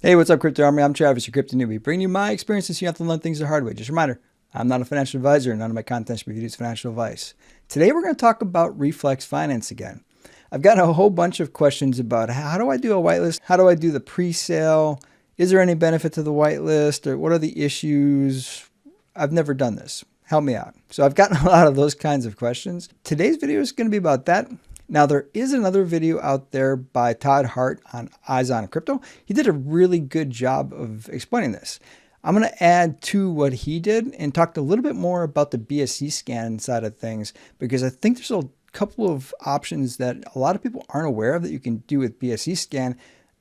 Hey, what's up, Crypto Army? I'm Travis, your crypto newbie, bringing you my experiences so you have to learn things the hard way. Just a reminder, I'm not a financial advisor, and none of my content should be viewed as financial advice. Today, we're going to talk about Reflex Finance again. I've gotten a whole bunch of questions about how do I do a whitelist? How do I do the pre-sale? Is there any benefit to the whitelist? Or what are the issues? I've never done this. Help me out. So I've gotten a lot of those kinds of questions. Today's video is going to be about that. Now, there is another video out there by Todd Hart on Eyes on Crypto. He did a really good job of explaining this. I'm going to add to what he did and talk a little bit more about the BSCScan side of things, because I think there's a couple of options that a lot of people aren't aware of that you can do with BSCScan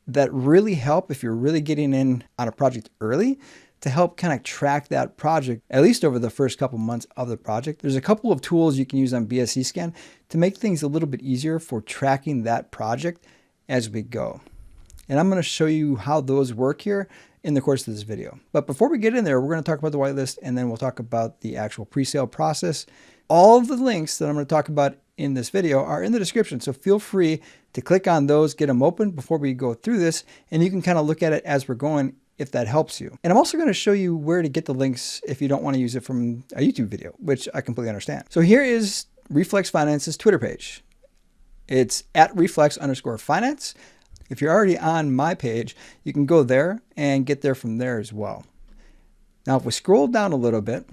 that really help if you're really getting in on a project early, to help kind of track that project, at least over the first couple months of the project. There's a couple of tools you can use on BSCScan to make things a little bit easier for tracking that project as we go. And I'm going to show you how those work here in the course of this video. But before we get in there, we're going to talk about the whitelist, and then we'll talk about the actual pre-sale process. All of the links that I'm going to talk about in this video are in the description, so feel free to click on those, get them open before we go through this, and you can kind of look at it as we're going, if that helps you. And I'm also going to show you where to get the links if you don't want to use it from a YouTube video, which I completely understand. So here is Reflex Finance's Twitter page. It's at reflex_finance. If you're already on my page, you can go there and get there from there as well. Now, if we scroll down a little bit,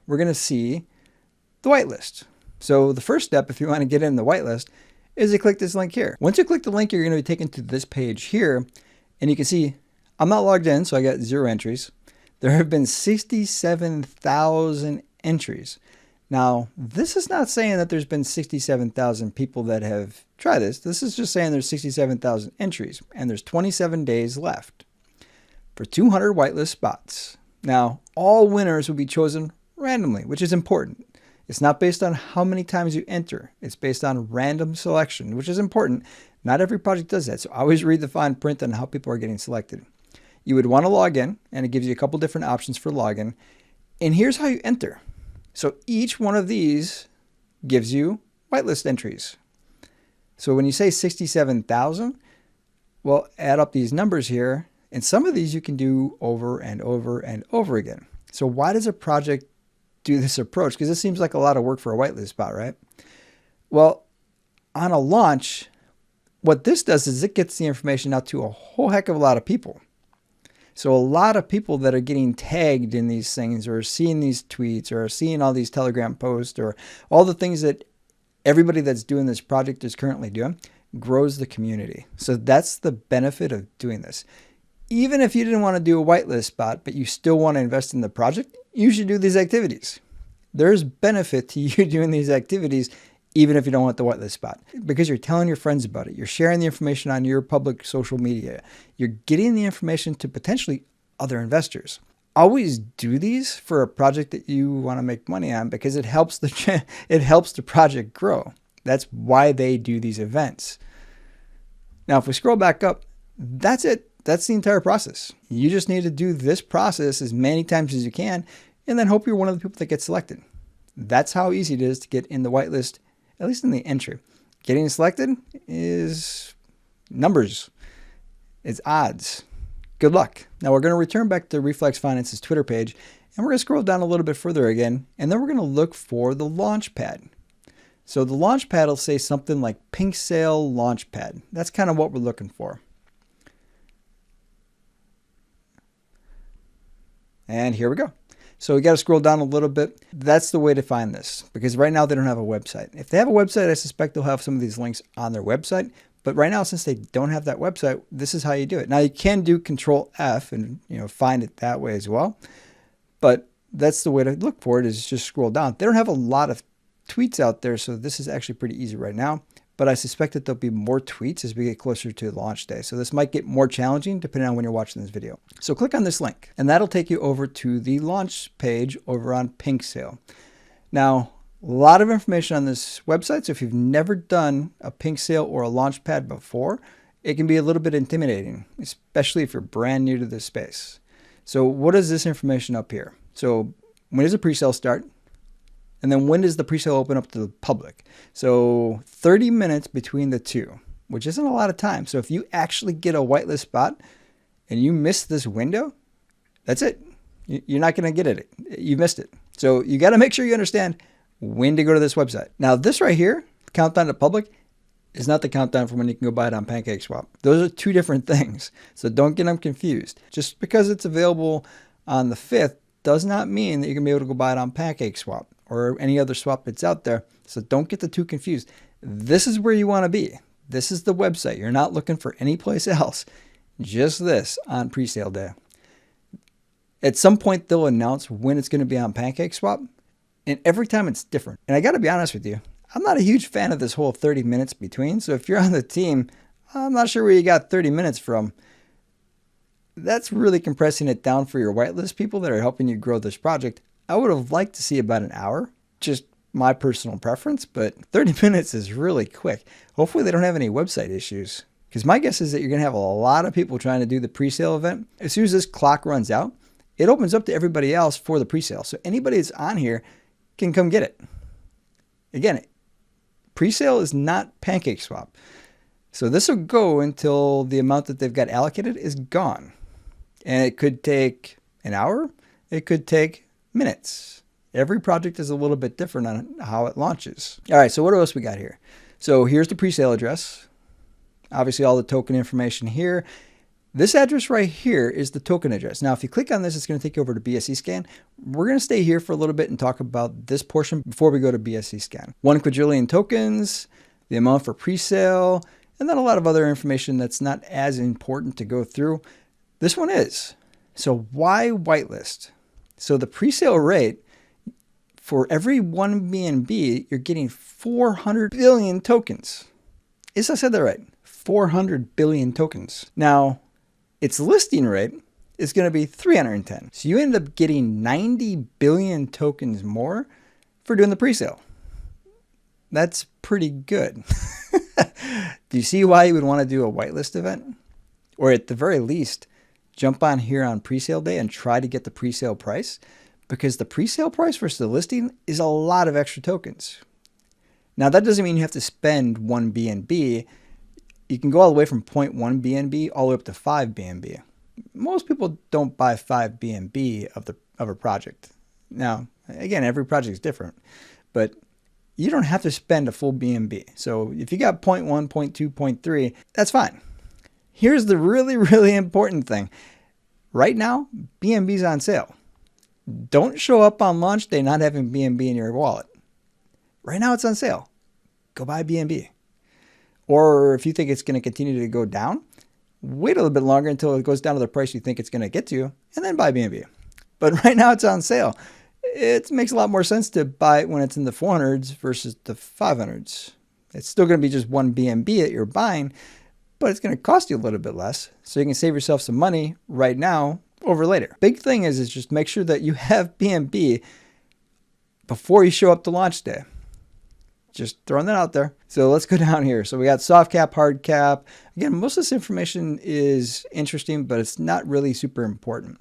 we're going to see the whitelist. So the first step, if you want to get in the whitelist, is to click this link here. Once you click the link, you're going to be taken to this page here, and you can see I'm not logged in, so I got 0 entries. There have been 67,000 entries. Now, this is not saying that there's been 67,000 people that have tried this. This is just saying there's 67,000 entries, and there's 27 days left for 200 whitelist spots. Now, all winners will be chosen randomly, which is important. It's not based on how many times you enter. It's based on random selection, which is important. Not every project does that, so always read the fine print on how people are getting selected. You would want to log in, and it gives you a couple different options for login. And here's how you enter. So each one of these gives you whitelist entries. So when you say 67,000, well, add up these numbers here, and some of these you can do over and over and over again. So why does a project do this approach? Because it seems like a lot of work for a whitelist spot, right? Well, on a launch, what this does is it gets the information out to a whole heck of a lot of people. So a lot of people that are getting tagged in these things, or seeing these tweets, or seeing all these Telegram posts, or all the things that everybody that's doing this project is currently doing, grows the community. So that's the benefit of doing this. Even if you didn't want to do a whitelist spot, but you still want to invest in the project, you should do these activities. There's benefit to you doing these activities, even if you don't want the whitelist spot, because you're telling your friends about it. You're sharing the information on your public social media. You're getting the information to potentially other investors. Always do these for a project that you want to make money on, because it helps the project grow. That's why they do these events. Now, if we scroll back up, that's it. That's the entire process. You just need to do this process as many times as you can, and then hope you're one of the people that get selected. That's how easy it is to get in the whitelist, at least in the entry. Getting selected is numbers. It's odds. Good luck. Now we're going to return back to Reflex Finance's Twitter page, and we're going to scroll down a little bit further again, and then we're going to look for the Launchpad. So the Launchpad will say something like Pinksale Launchpad. That's kind of what we're looking for. And here we go. So we got to scroll down a little bit. That's the way to find this, because right now they don't have a website. If they have a website, I suspect they'll have some of these links on their website. But right now, since they don't have that website, this is how you do it. Now you can do Control F and find it that way as well. But that's the way to look for it, is just scroll down. They don't have a lot of tweets out there, so this is actually pretty easy right now. But I suspect that there'll be more tweets as we get closer to launch day. So this might get more challenging depending on when you're watching this video. So click on this link, and that'll take you over to the launch page over on Pinksale. Now, a lot of information on this website. So if you've never done a Pinksale or a Launchpad before, it can be a little bit intimidating, especially if you're brand new to this space. So what is this information up here? So when does a pre-sale start? And then when does the pre-sale open up to the public? So 30 minutes between the two, which isn't a lot of time. So if you actually get a whitelist spot and you miss this window, that's it. You're not going to get it. You missed it. So you got to make sure you understand when to go to this website. Now, this right here, countdown to public, is not the countdown for when you can go buy it on PancakeSwap. Those are two different things. So don't get them confused. Just because it's available on the 5th does not mean that you're going to be able to go buy it on PancakeSwap or any other swap that's out there. So don't get the two confused. This is where you want to be. This is the website. You're not looking for any place else. Just this on presale day. At some point, they'll announce when it's going to be on PancakeSwap. And every time it's different. And I got to be honest with you. I'm not a huge fan of this whole 30 minutes between. So if you're on the team, I'm not sure where you got 30 minutes from. That's really compressing it down for your whitelist people that are helping you grow this project. I would have liked to see about an hour, just my personal preference, but 30 minutes is really quick. Hopefully they don't have any website issues, because my guess is that you're going to have a lot of people trying to do the presale event. As soon as this clock runs out, it opens up to everybody else for the presale. So anybody that's on here can come get it. Again, presale is not PancakeSwap. So this will go until the amount that they've got allocated is gone. And it could take an hour. It could take minutes. Every project is a little bit different on how it launches. All right, so what else we got here? So here's the presale address. Obviously all the token information here. This address right here is the token address. Now, if you click on this, it's going to take you over to BSCScan. We're going to stay here for a little bit and talk about this portion before we go to BSCScan. 1 quadrillion tokens, the amount for presale, and then a lot of other information that's not as important to go through. This one is. So why whitelist? So the presale rate, for every 1 BNB, you're getting 400 billion tokens. Yes, I said that right. 400 billion tokens. Now, its listing rate is going to be 310. So you end up getting 90 billion tokens more for doing the presale. That's pretty good. Do you see why you would want to do a whitelist event? Or at the very least, jump on here on presale day and try to get the presale price, because the presale price versus the listing is a lot of extra tokens. Now, that doesn't mean you have to spend 1 BNB. You can go all the way from 0.1 BNB all the way up to 5 BNB. Most people don't buy 5 BNB of a project. Now, again, every project is different, but you don't have to spend a full BNB. So if you got 0.1, 0.2, 0.3, that's fine. Here's the really, really important thing. Right now, BNB is on sale. Don't show up on launch day not having BNB in your wallet. Right now it's on sale. Go buy BNB. Or if you think it's going to continue to go down, wait a little bit longer until it goes down to the price you think it's going to get to, and then buy BNB. But right now it's on sale. It makes a lot more sense to buy it when it's in the 400s versus the 500s. It's still going to be just 1 BNB that you're buying, but it's going to cost you a little bit less. So you can save yourself some money right now over later. Big thing is just make sure that you have BNB before you show up to launch day. Just throwing that out there. So let's go down here. So we got soft cap, hard cap. Again, most of this information is interesting, but it's not really super important.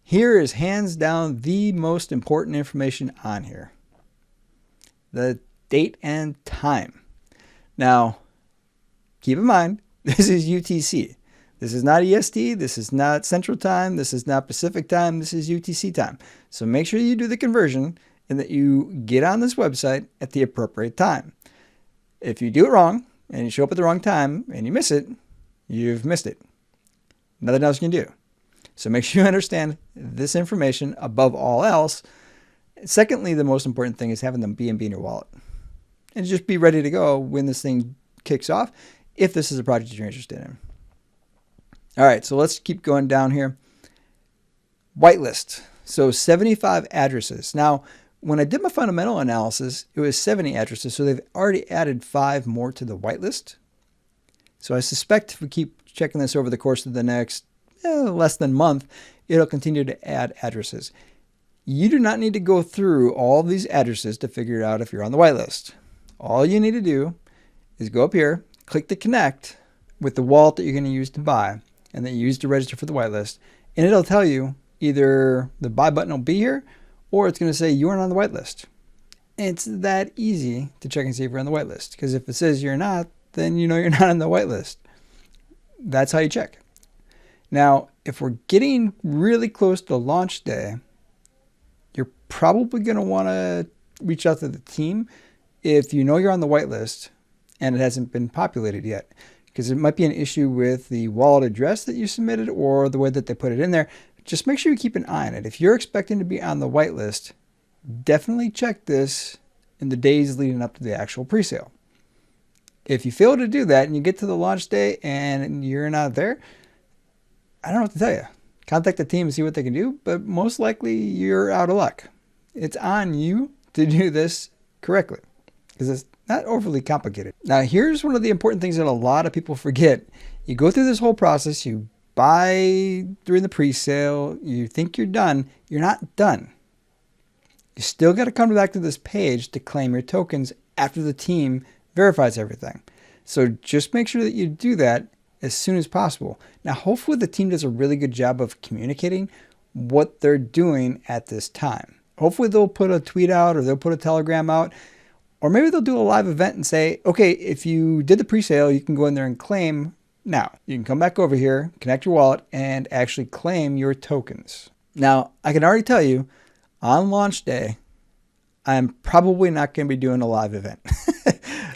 Here is hands down the most important information on here. The date and time. Now, keep in mind, this is UTC. This is not EST. This is not Central Time. This is not Pacific Time. This is UTC time. So make sure you do the conversion and that you get on this website at the appropriate time. If you do it wrong and you show up at the wrong time and you miss it, you've missed it. Nothing else you can do. So make sure you understand this information above all else. Secondly, the most important thing is having the BNB in your wallet. And just be ready to go when this thing kicks off, if this is a project you're interested in. All right, so let's keep going down here. Whitelist. So 75 addresses. Now, when I did my fundamental analysis, it was 70 addresses. So they've already added 5 more to the whitelist. So I suspect if we keep checking this over the course of the next less than month, it'll continue to add addresses. You do not need to go through all these addresses to figure out if you're on the whitelist. All you need to do is go up here, click the connect with the wallet that you're going to use to buy, and then use to register for the whitelist, and it'll tell you either the buy button will be here, or it's going to say you aren't on the whitelist. It's that easy to check and see if you're on the whitelist, because if it says you're not, then you know you're not on the whitelist. That's how you check. Now, if we're getting really close to launch day, you're probably going to want to reach out to the team if you know you're on the whitelist and it hasn't been populated yet, because it might be an issue with the wallet address that you submitted or the way that they put it in there. Just make sure you keep an eye on it. If you're expecting to be on the whitelist, definitely check this in the days leading up to the actual presale. If you fail to do that and you get to the launch day and you're not there, I don't know what to tell you. Contact the team and see what they can do, but most likely you're out of luck. It's on you to do this correctly because it's not overly complicated. Now, here's one of the important things that a lot of people forget. You go through this whole process, you buy during the pre-sale, you think you're done. You're not done. You still got to come back to this page to claim your tokens after the team verifies everything. So just make sure that you do that as soon as possible. Now, hopefully the team does a really good job of communicating what they're doing at this time. Hopefully they'll put a tweet out or they'll put a telegram out, or maybe they'll do a live event and say, okay, if you did the pre-sale, you can go in there and claim now. You can come back over here, connect your wallet, and actually claim your tokens. Now, I can already tell you, on launch day, I'm probably not going to be doing a live event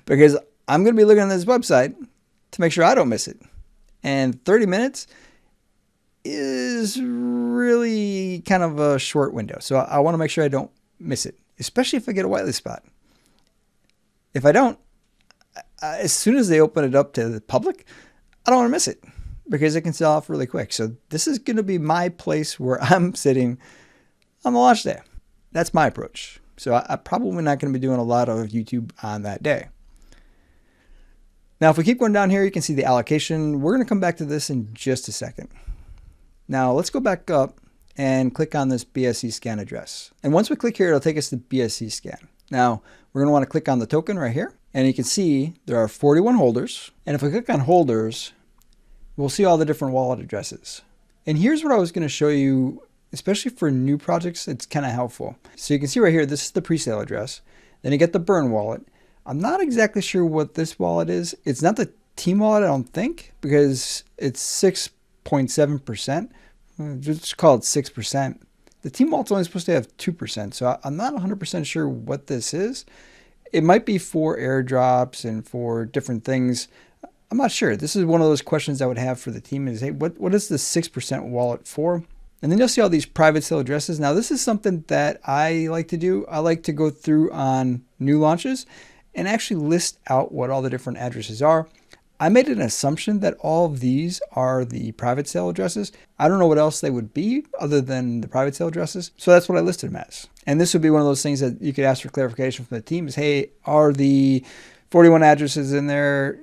because I'm going to be looking at this website to make sure I don't miss it. And 30 minutes is really kind of a short window. So I want to make sure I don't miss it, especially if I get a whitelist spot. If I don't, as soon as they open it up to the public, I don't want to miss it because it can sell off really quick. So this is going to be my place where I'm sitting on the launch day. That's my approach. So I'm probably not going to be doing a lot of YouTube on that day. Now, if we keep going down here, you can see the allocation. We're going to come back to this in just a second. Now, let's go back up and click on this BSCScan address. And once we click here, it'll take us to BSCScan. Now, we're going to want to click on the token right here. And you can see there are 41 holders. And if we click on holders, we'll see all the different wallet addresses. And here's what I was going to show you, especially for new projects. It's kind of helpful. So you can see right here, this is the presale address. Then you get the burn wallet. I'm not exactly sure what this wallet is. It's not the team wallet, I don't think, because it's 6.7%. Just call it 6%. The team wallet's only supposed to have 2%, so I'm not 100% sure what this is. It might be for airdrops and for different things. I'm not sure. This is one of those questions I would have for the team is, hey, what is the 6% wallet for? And then you'll see all these private sale addresses. Now, this is something that I like to do. I like to go through on new launches and actually list out what all the different addresses are. I made an assumption that all of these are the private sale addresses. I don't know what else they would be other than the private sale addresses. So that's what I listed them as. And this would be one of those things that you could ask for clarification from the team is, hey, are the 41 addresses in there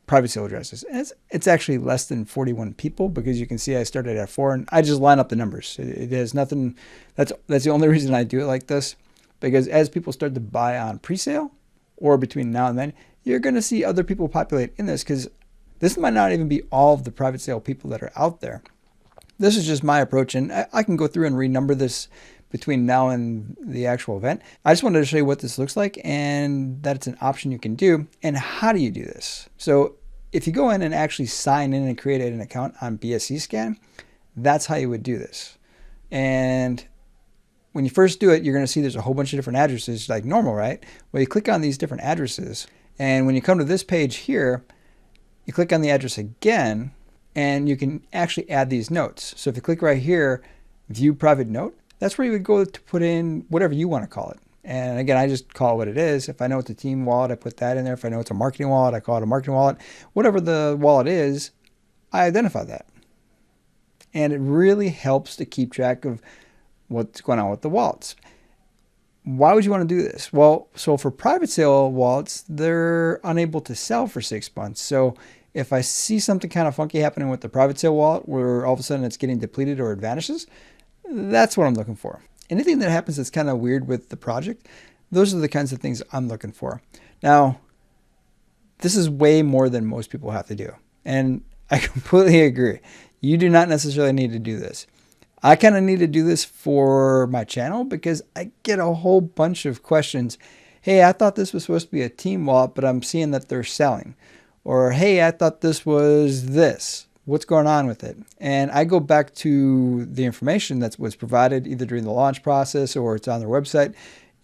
private sale addresses? And it's actually less than 41 people because you can see I started at 4 and I just line up the numbers. It has nothing. That's the only reason I do it like this, because as people start to buy on pre-sale or between now and then, you're going to see other people populate in this because this might not even be all of the private sale people that are out there. This is just my approach, and I can go through and renumber this between now and the actual event. I just wanted to show you what this looks like and that it's an option you can do. And how do you do this? So if you go in and actually sign in and create an account on BSCScan, that's how you would do this. And when you first do it, you're going to see there's a whole bunch of different addresses like normal, right? Well, you click on these different addresses, and when you come to this page here, you click on the address again, and you can actually add these notes. So if you click right here, view private note, that's where you would go to put in whatever you want to call it. And again, I just call it what it is. If I know it's a team wallet, I put that in there. If I know it's a marketing wallet, I call it a marketing wallet. Whatever the wallet is, I identify that. And it really helps to keep track of what's going on with the wallets. Why would you want to do this? Well, so for private sale wallets, they're unable to sell for 6 months. So if I see something kind of funky happening with the private sale wallet where all of a sudden it's getting depleted or it vanishes, that's what I'm looking for. Anything that happens that's kind of weird with the project, those are the kinds of things I'm looking for. Now, this is way more than most people have to do. And I completely agree. You do not necessarily need to do this. I kind of need to do this for my channel because I get a whole bunch of questions. Hey, I thought this was supposed to be a team wallet, but I'm seeing that they're selling. Or, hey, I thought this was this, What's going on with it? And I go back to the information that was provided either during the launch process or it's on their website,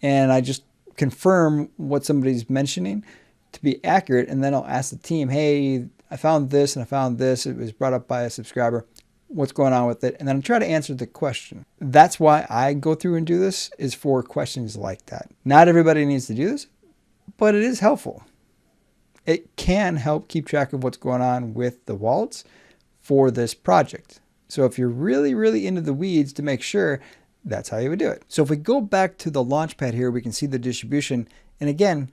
and I just confirm what somebody's mentioning to be accurate, and then I'll ask the team, hey, I found this and I found this. It was brought up by a subscriber. What's going on with it? And then I try to answer the question. That's why I go through and do this, is for questions like that. Not everybody needs to do this, but it is helpful. It can help keep track of what's going on with the wallets for this project. So if you're really, really into the weeds to make sure, that's how you would do it. So if we go back to the Launchpad here, we can see the distribution. And again,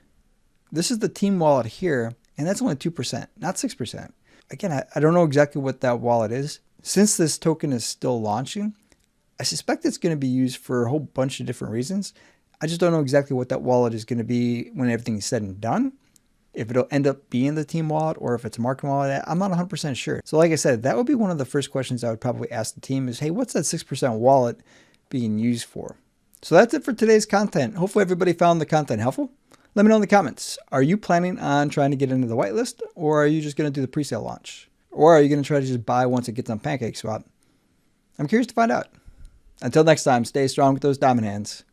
this is the team wallet here, and that's only 2%, not 6%. Again, I don't know exactly what that wallet is. Since this token is still launching, I suspect it's going to be used for a whole bunch of different reasons. I just don't know exactly what that wallet is going to be when everything's said and done. If it'll end up being the team wallet or if it's a market wallet, I'm not 100% sure. So like I said, that would be one of the first questions I would probably ask the team is, hey, what's that 6% wallet being used for? So that's it for today's content. Hopefully everybody found the content helpful. Let me know in the comments. Are you planning on trying to get into the whitelist, or are you just going to do the pre-sale launch? Or are you going to try to just buy once it gets on PancakeSwap? I'm curious to find out. Until next time, stay strong with those diamond hands.